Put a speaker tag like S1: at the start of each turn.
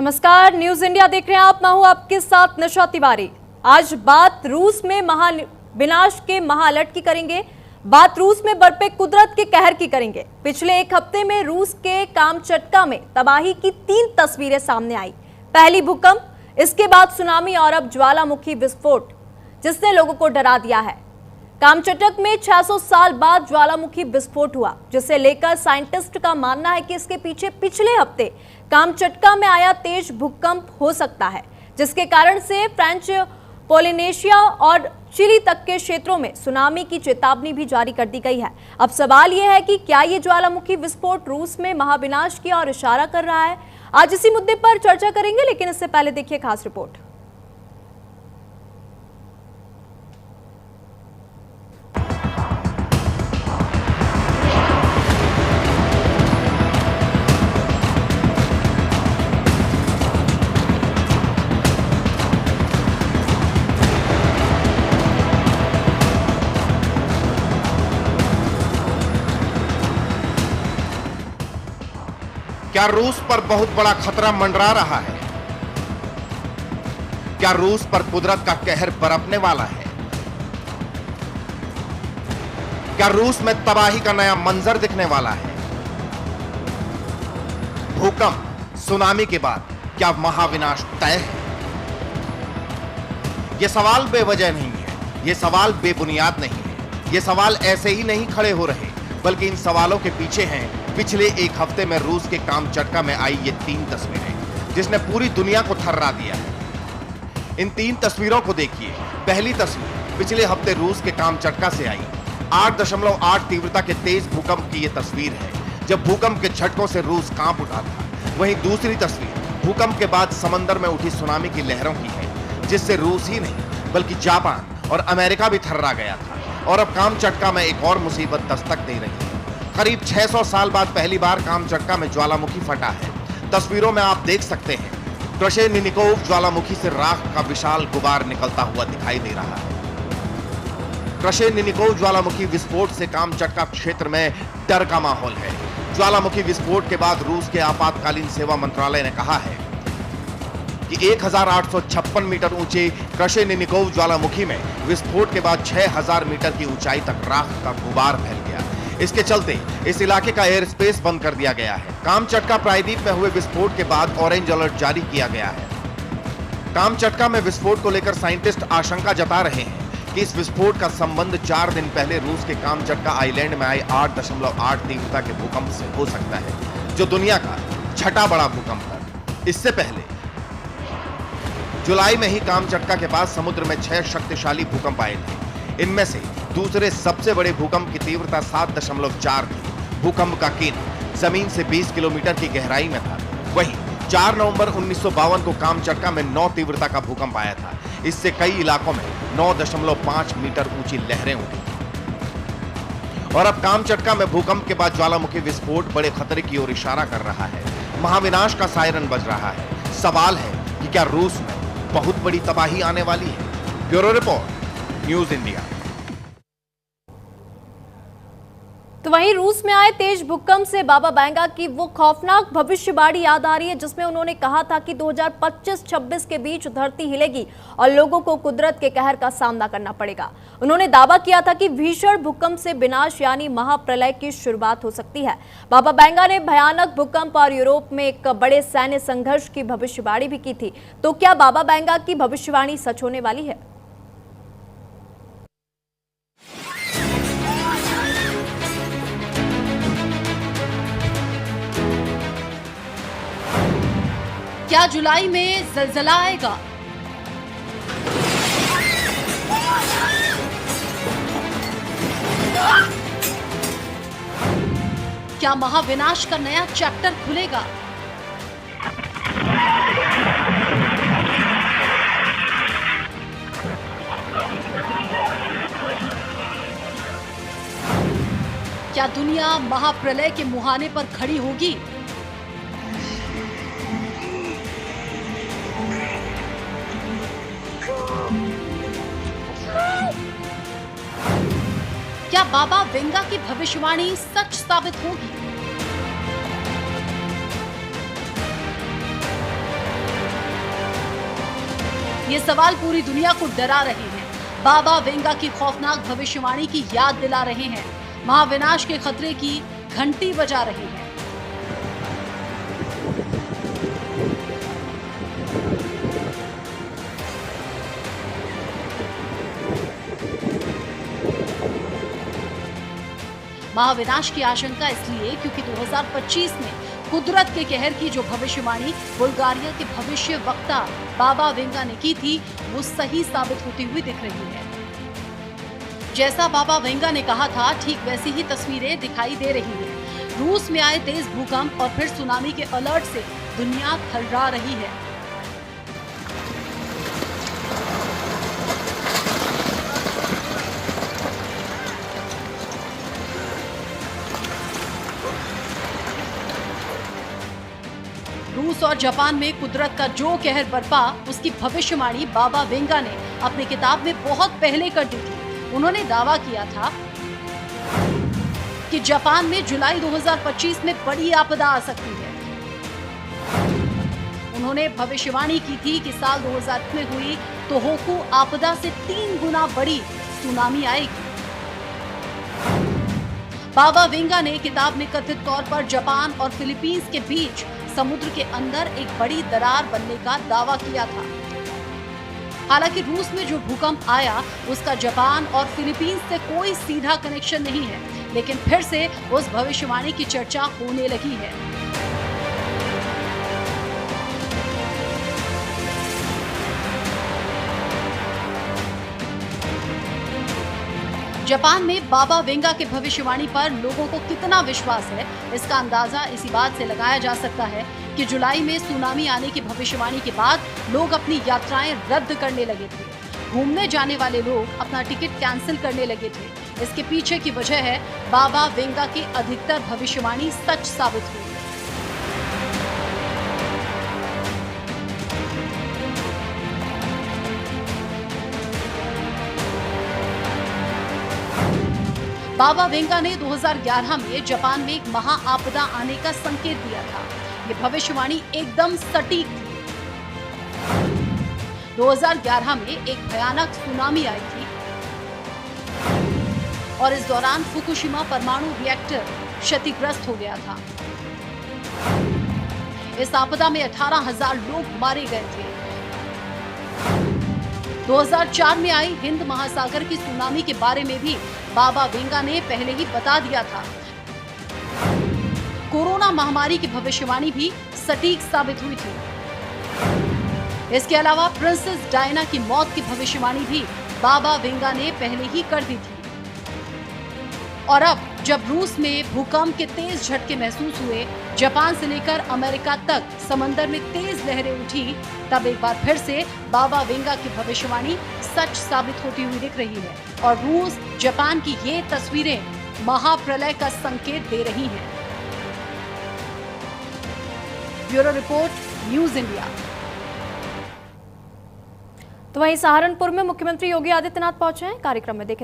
S1: नमस्कार, news India देख रहे हैं आप। मैं हूं आपके साथ निशा तिवारी। आज बात रूस में महाविनाश के महाअलर्ट की करेंगे। बात रूस में बरपे कुदरत के कहर की करेंगे। पिछले एक हफ्ते में रूस के कामचटका में तबाही की 3 तस्वीरें सामने आई। पहली भूकंप, इसके बाद सुनामी और अब ज्वालामुखी विस्फोट, जिसने लोगों को डरा दिया है। कामचटक में 600 साल बाद ज्वालामुखी विस्फोट हुआ, जिसे लेकर साइंटिस्ट का मानना है कि इसके पीछे पिछले हफ्ते कामचटका में आया तेज भूकंप हो सकता है, जिसके कारण से फ्रेंच पोलिनेशिया और चिली तक के क्षेत्रों में सुनामी की चेतावनी भी जारी कर दी गई है। अब सवाल यह है कि क्या ये ज्वालामुखी विस्फोट रूस में महाविनाश की ओर इशारा कर रहा है। आज इसी मुद्दे पर चर्चा करेंगे, लेकिन इससे पहले देखिए खास रिपोर्ट।
S2: क्या रूस पर बहुत बड़ा खतरा मंडरा रहा है? क्या रूस पर कुदरत का कहर बरपने वाला है? क्या रूस में तबाही का नया मंजर दिखने वाला है? भूकंप, सुनामी के बाद क्या महाविनाश तय है? यह सवाल बेवजह नहीं है, यह सवाल बेबुनियाद नहीं है, यह सवाल ऐसे ही नहीं खड़े हो रहे, बल्कि इन सवालों के पीछे हैं पिछले एक हफ्ते में रूस के कामचटका में आई ये 3 तस्वीरें, जिसने पूरी दुनिया को थर्रा दिया है। इन 3 तस्वीरों को देखिए। पहली तस्वीर पिछले हफ्ते रूस के कामचटका से आई 8.8 तीव्रता के तेज भूकंप की ये तस्वीर है, जब भूकंप के झटकों से रूस कांप उठा था। वहीं दूसरी तस्वीर भूकंप के बाद समंदर में उठी सुनामी की लहरों की है, जिससे रूस ही नहीं बल्कि जापान और अमेरिका भी थर्रा गया था। और अब कामचटका में एक और मुसीबत दस्तक दे रही है। करीब 600 साल बाद पहली बार कामचटका में ज्वालामुखी फटा है। तस्वीरों में आप देख सकते हैं क्रशेनिनिकोव ज्वालामुखी से राख का विशाल गुबार निकलता हुआ दिखाई दे रहा है। क्रशेनिनिकोव ज्वालामुखी विस्फोट से कामचटका क्षेत्र में डर का माहौल है। ज्वालामुखी विस्फोट के बाद रूस के आपातकालीन सेवा मंत्रालय ने कहा है कि 1856 मीटर ऊंचे क्रशेनिनिकोव ज्वालामुखी में विस्फोट के बाद 6000 मीटर की ऊंचाई तक राख का गुबार फैल गया। इसके चलते इस इलाके का एयर स्पेस बंद कर दिया गया है। कामचटका प्रायद्वीप में हुए विस्फोट के बाद ऑरेंज अलर्ट जारी किया गया है। कामचटका में विस्फोट को लेकर साइंटिस्ट आशंका जता रहे हैं कि इस विस्फोट का संबंध 4 दिन पहले रूस के कामचटका आइलैंड में आए 8.8 तीव्रता के भूकंप से हो सकता है, जो दुनिया का 6ठा बड़ा भूकंप है। इससे पहले जुलाई में ही कामचटका के पास समुद्र में 6 शक्तिशाली भूकंप आए थे। इनमें से दूसरे सबसे बड़े भूकंप की तीव्रता 7.4 थी। भूकंप का केंद्र जमीन से 20 किलोमीटर की गहराई में था। वहीं 4 नवंबर 1952 को कामचटका में 9 तीव्रता का भूकंप आया था। इससे कई इलाकों में 9.5 मीटर ऊंची लहरें उठी। और अब कामचटका में भूकंप के बाद ज्वालामुखी विस्फोट बड़े खतरे की ओर इशारा कर रहा है। महाविनाश का सायरन बज रहा है। सवाल है कि क्या रूस में बहुत बड़ी तबाही आने वाली है? Bureau report, news India.
S1: तो वहीं रूस में आए तेज भूकंप से बाबा वेंगा की वो खौफनाक भविष्यवाणी याद आ रही है, जिसमें उन्होंने कहा था कि 2025-26 के बीच धरती हिलेगी और लोगों को कुदरत के कहर का सामना करना पड़ेगा। उन्होंने दावा किया था कि भीषण भूकंप से विनाश यानी महाप्रलय की शुरुआत हो सकती है। बाबा वेंगा ने भयानक भूकंप और यूरोप में एक बड़े सैन्य संघर्ष की भविष्यवाणी भी की थी। तो क्या बाबा वेंगा की भविष्यवाणी सच होने वाली है?
S3: क्या जुलाई में ज़लज़ला आएगा? क्या महाविनाश का नया चैप्टर खुलेगा? क्या दुनिया महाप्रलय के मुहाने पर खड़ी होगी? क्या बाबा वेंगा की भविष्यवाणी सच साबित होगी? ये सवाल पूरी दुनिया को डरा रहे हैं। बाबा वेंगा की खौफनाक भविष्यवाणी की याद दिला रहे हैं, महाविनाश के खतरे की घंटी बजा रहे हैं। महाविनाश की आशंका इसलिए क्योंकि 2025 में कुदरत के कहर की जो भविष्यवाणी बुल्गारिया के भविष्य वक्ता बाबा वेंगा ने की थी, वो सही साबित होती हुई दिख रही है। जैसा बाबा वेंगा ने कहा था, ठीक वैसी ही तस्वीरें दिखाई दे रही हैं। रूस में आए तेज भूकंप और फिर सुनामी के अलर्ट से दुनिया थर्रा रही है। रूस और जापान में कुदरत का जो कहर बरपा, उसकी भविष्यवाणी बाबा वेंगा ने अपनी किताब में बहुत पहले कर दी थी। उन्होंने दावा किया था कि जापान में जुलाई 2025 में बड़ी आपदा आ सकती है। उन्होंने भविष्यवाणी की थी कि साल 2000 में हुई तोहोकू आपदा से 3 गुना बड़ी सुनामी आएगी। बाबा वेंगा ने किताब में कथित तौर पर जापान और फिलीपींस के बीच समुद्र के अंदर एक बड़ी दरार बनने का दावा किया था। हालांकि रूस में जो भूकंप आया, उसका जापान और फिलीपींस से कोई सीधा कनेक्शन नहीं है, लेकिन फिर से उस भविष्यवाणी की चर्चा होने लगी है। जापान में बाबा वेंगा के भविष्यवाणी पर लोगों को कितना विश्वास है, इसका अंदाजा इसी बात से लगाया जा सकता है कि जुलाई में सुनामी आने की भविष्यवाणी के बाद लोग अपनी यात्राएं रद्द करने लगे थे। घूमने जाने वाले लोग अपना टिकट कैंसिल करने लगे थे। इसके पीछे की वजह है बाबा वेंगा की अधिकतर भविष्यवाणी सच साबित हुई। बाबा वेंगा ने 2011 में जापान में एक महाआपदा आने का संकेत दिया था। ये भविष्यवाणी एकदम सटीक थी। 2011 में एक भयानक सुनामी आई थी और इस दौरान फुकुशिमा परमाणु रिएक्टर क्षतिग्रस्त हो गया था। इस आपदा में 18,000 लोग मारे गए थे। 2004 में आई हिंद महासागर की सुनामी के बारे में भी बाबा वेंगा ने पहले ही बता दिया था। कोरोना महामारी की भविष्यवाणी भी सटीक साबित हुई थी। इसके अलावा प्रिंसेस डायना की मौत की भविष्यवाणी भी बाबा वेंगा ने पहले ही कर दी थी। और अब जब रूस में भूकंप के तेज झटके महसूस हुए, जापान से लेकर अमेरिका तक समंदर में तेज लहरें उठी, तब एक बार फिर से बाबा वेंगा की भविष्यवाणी सच साबित होती हुई दिख रही है और रूस, जापान की ये तस्वीरें महाप्रलय का संकेत दे रही हैं। Bureau report, news India.
S1: तो वहीं सहारनपुर में मुख्यमंत्री योगी आदित्यनाथ पहुंचे हैं। कार्यक्रम में देखे